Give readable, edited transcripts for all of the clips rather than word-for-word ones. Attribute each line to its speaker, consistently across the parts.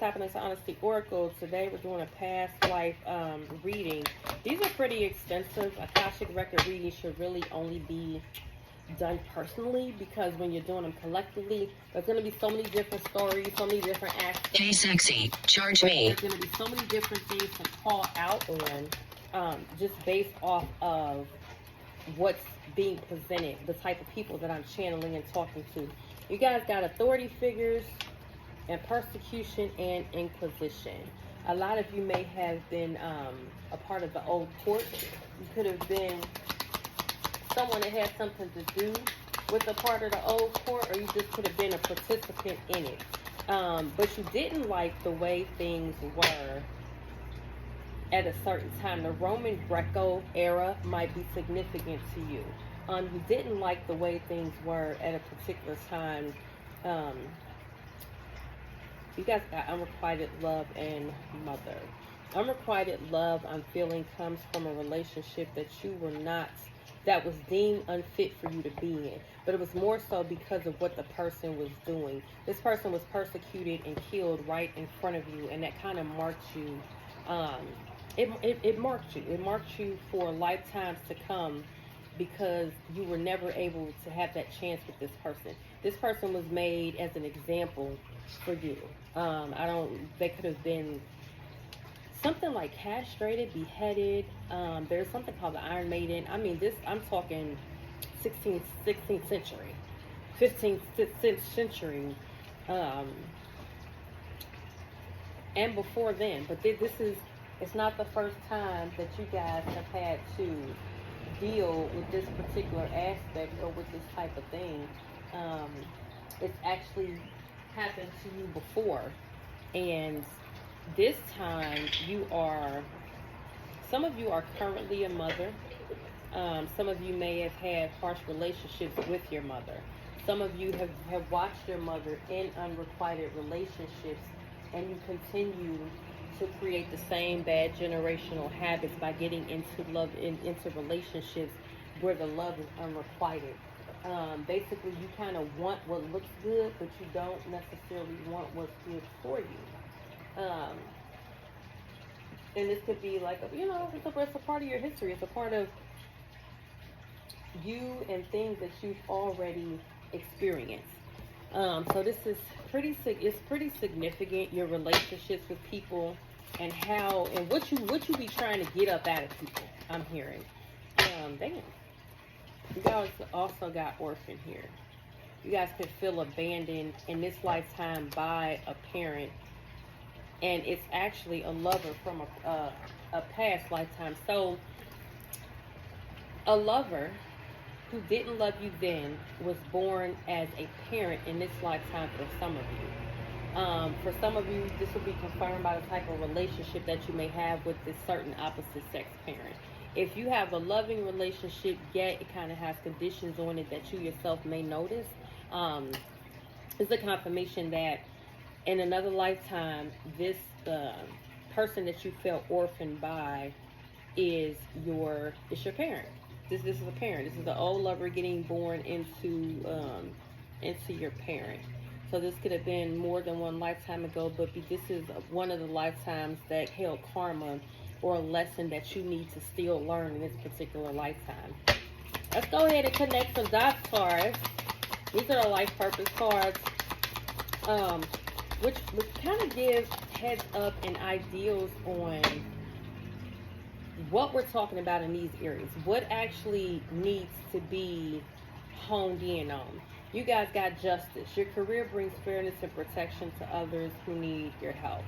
Speaker 1: happening to Honesty Oracle. Today we're doing a past life reading. These are pretty extensive. Akashic record readings should really only be done personally, because when you're doing them collectively, there's going to be so many different stories, so many different aspects.
Speaker 2: Hey sexy, charge me.
Speaker 1: There's going to be so many different things to call out on, just based off of what's being presented, the type of people that I'm channeling and talking to. You guys got authority figures and persecution and inquisition. A lot of you may have been a part of the old court. You could have been someone that had something to do with a part of the old court, or you just could have been a participant in it. But you didn't like the way things were at a certain time. The Roman Greco era might be significant to you. You didn't like the way things were at a particular time. You guys got unrequited love and mother. Unrequited love, I'm feeling, comes from a relationship that you were not, that was deemed unfit for you to be in. But it was more so because of what the person was doing. This person was persecuted and killed right in front of you, and that kind of marked you. It marked you. It marked you for lifetimes to come, because you were never able to have that chance with this person. This person was made as an example for you. They could have been something like castrated, beheaded. There's something called the Iron Maiden. I mean, I'm talking 16th century, 15th century, and before then. But it's not the first time that you guys have had to deal with this particular aspect or with this type of thing. It's actually happened to you before, and this time some of you are currently a mother. Some of you may have had harsh relationships with your mother. Some of you have watched your mother in unrequited relationships, and you continue to create the same bad generational habits by getting into into relationships where the love is unrequited. Basically, you kind of want what looks good, but you don't necessarily want what's good for you. And this could be like, it's a part of your history. It's a part of you and things that you've already experienced. So this is pretty significant, your relationships with people, and what you be trying to get up out of people, I'm hearing. Damn. You guys also got orphan here. You guys could feel abandoned in this lifetime by a parent, and it's actually a lover from a past lifetime. So a lover who didn't love you then was born as a parent in this lifetime for some of you. For some of you, this will be confirmed by the type of relationship that you may have with this certain opposite sex parent. If you have a loving relationship, yet it kind of has conditions on it that you yourself may notice, it's a confirmation that in another lifetime, this person that you felt orphaned by is your parent. This is a parent. This is the old lover getting born into your parent. So this could have been more than one lifetime ago, but this is one of the lifetimes that held karma or a lesson that you need to still learn in this particular lifetime. Let's go ahead and connect some dots, Taurus. These are the life purpose cards, which kind of gives heads up and ideals on what we're talking about in these areas. What actually needs to be honed in on. You guys got justice. Your career brings fairness and protection to others who need your help.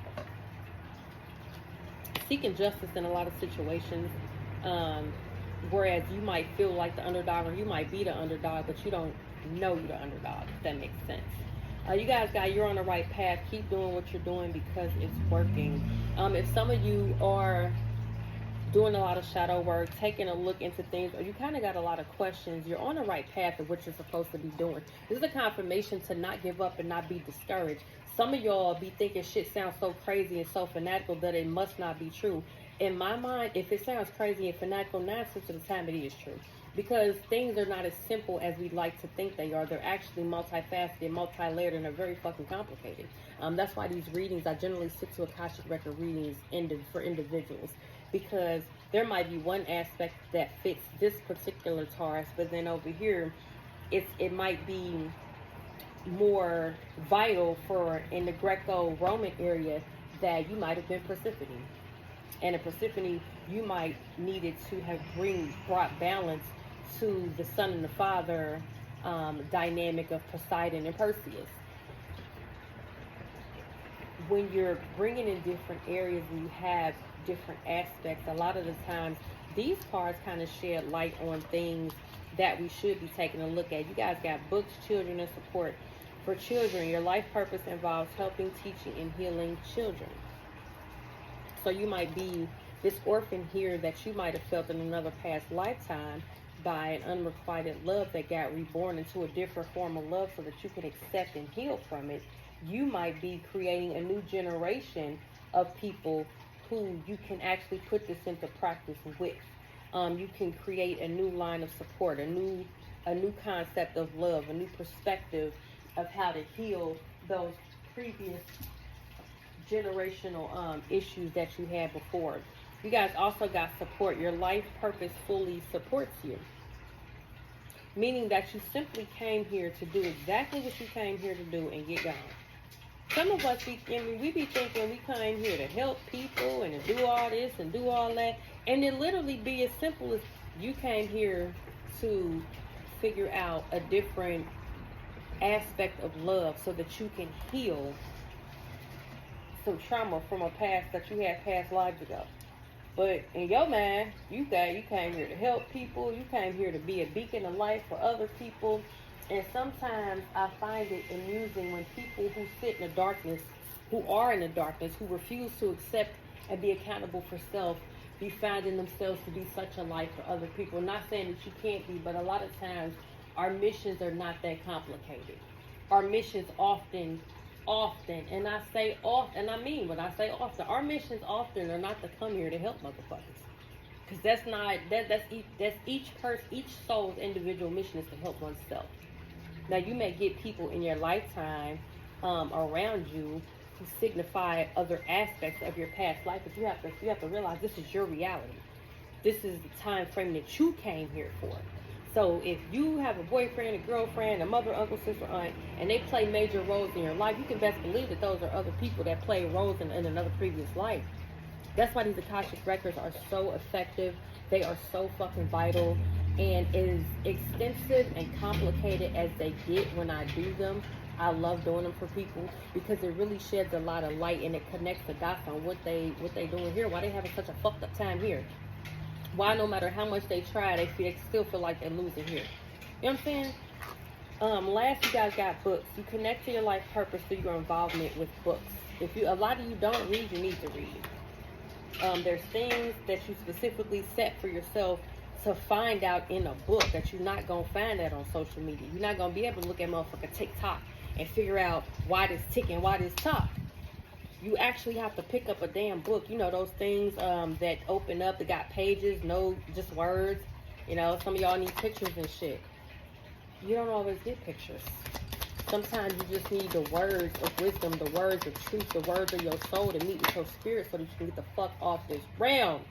Speaker 1: Seeking justice in a lot of situations, whereas you might feel like the underdog, or you might be the underdog, but you don't know you're the underdog, if that makes sense. You guys you're on the right path. Keep doing what you're doing because it's working. If some of you are doing a lot of shadow work, taking a look into things, or you kind of got a lot of questions, you're on the right path of what you're supposed to be doing. This is a confirmation to not give up and not be discouraged. Some of y'all be thinking shit sounds so crazy and so fanatical that it must not be true. In my mind, if it sounds crazy and fanatical, 9 cents of the time it is true. because things are not as simple as we'd like to think they are. They're actually multifaceted, multi-layered, and they're very fucking complicated. That's why these readings, I generally stick to Akashic Record readings for individuals, because there might be one aspect that fits this particular Taurus, but then over here, it might be more vital for in the Greco-Roman area that you might have been Persephone. And a Persephone, you might needed to have brought balance to the son and the father dynamic of Poseidon and Perseus. When you're bringing in different areas and you have different aspects, a lot of the times these cards kind of shed light on things that we should be taking a look at. You guys got books, children, and support. For children, your life purpose involves helping, teaching, and healing children. So you might be this orphan here that you might have felt in another past lifetime by an unrequited love that got reborn into a different form of love so that you can accept and heal from it. You might be creating a new generation of people who you can actually put this into practice with. You can create a new line of support, a new concept of love, a new perspective of how to heal those previous generational issues that you had before. You guys also got support. Your life purpose fully supports you, meaning that you simply came here to do exactly what you came here to do and get gone. Some of us, we be thinking we came here to help people and to do all this and do all that, and it literally be as simple as you came here to figure out a different aspect of love so that you can heal some trauma from a past that you had past lives ago. But in your mind, you came here to help people. You came here to be a beacon of light for other people. And sometimes I find it amusing when people who sit in the darkness, who are in the darkness, who refuse to accept and be accountable for self, be finding themselves to be such a light for other people. Not saying that you can't be, but a lot of times our missions are not that complicated. Our missions often, and I say often, and I mean when I say often, our missions often are not to come here to help motherfuckers. Because that's each soul's individual mission is to help oneself. Now you may get people in your lifetime around you who signify other aspects of your past life, but you have to realize this is your reality. This is the time frame that you came here for. So if you have a boyfriend, a girlfriend, a mother, uncle, sister, aunt, and they play major roles in your life, you can best believe that those are other people that play roles in another previous life. That's why these Akashic records are so effective. They are so fucking vital. And as extensive and complicated as they get when I do them, I love doing them for people because it really sheds a lot of light and it connects the dots on what they doing here, why they having such a fucked up time here. Why no matter how much they try, they still feel like they're losing here. You know what I'm saying? Last, you guys got books. You connect to your life purpose through your involvement with books. A lot of you don't read, you need to read. There's things that you specifically set for yourself to find out in a book that you're not going to find that on social media. You're not going to be able to look at motherfucking TikTok and figure out why this tick and why this talk. You actually have to pick up a damn book. You know, those things that open up, that got pages, no just words. You know, some of y'all need pictures and shit. You don't always get pictures. Sometimes you just need the words of wisdom, the words of truth, the words of your soul to meet with your spirit so that you can get the fuck off this realm.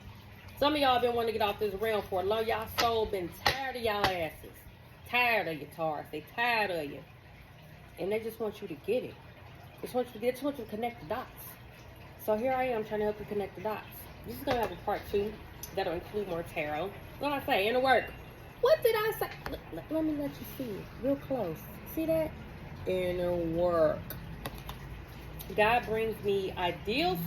Speaker 1: Some of y'all been wanting to get off this realm for a long. Y'all soul been tired of y'all asses. Tired of your Taurus. They tired of you. And they just want you to get it. They just want you to connect the dots. So here I am trying to help you connect the dots. This is going to have a part 2 that'll include more tarot. What did I say? Inner work. What did I say? Let me let you see it real close. See that? Inner work. God brings me ideals.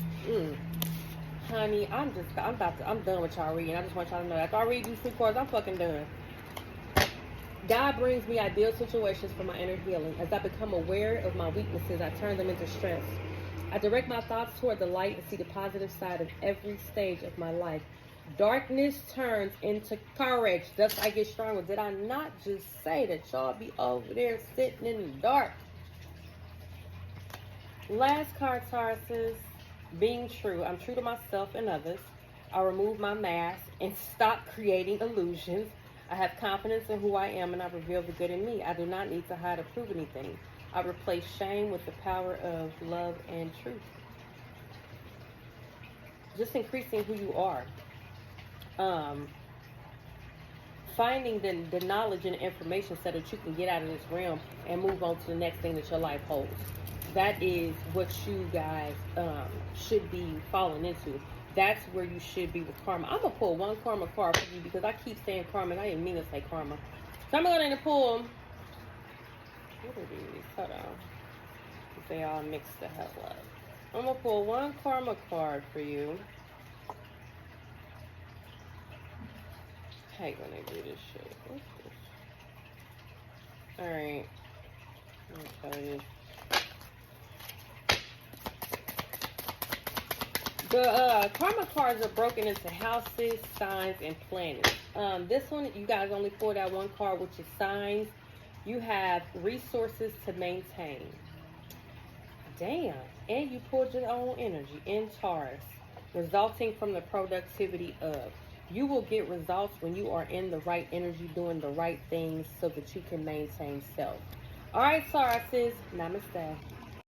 Speaker 1: Honey, I'm done with y'all reading. I just want y'all to know, after I read these 2 cards, I'm fucking done. God brings me ideal situations for my inner healing. As I become aware of my weaknesses, I turn them into strengths. I direct my thoughts toward the light and see the positive side of every stage of my life. Darkness turns into courage. Thus I get stronger. Did I not just say that y'all be over there sitting in the dark? Last card, Tauruses. Being true. I'm true to myself and others. I remove my mask and stop creating illusions. I have confidence in who I am and I reveal the good in me. I do not need to hide or prove anything. I replace shame with the power of love and truth. Just increasing who you are. Finding the knowledge and information so that you can get out of this realm and move on to the next thing that your life holds. That is what you guys should be falling into. That's where you should be with karma. I'm going to pull one karma card for you because I keep saying karma and I didn't mean to say karma. So I'm going to pull. What are these? Hold on. They all mixed the hell up. I'm going to pull one karma card for you. I hate when they do this shit. What's this? Alright. Let me try this. The karma cards are broken into houses, signs, and planets. This one, you guys only pulled out one card, which is signs. You have resources to maintain. Damn. And you pulled your own energy in Taurus, resulting from the productivity of. You will get results when you are in the right energy, doing the right things so that you can maintain self. All right, Tauruses. Namaste.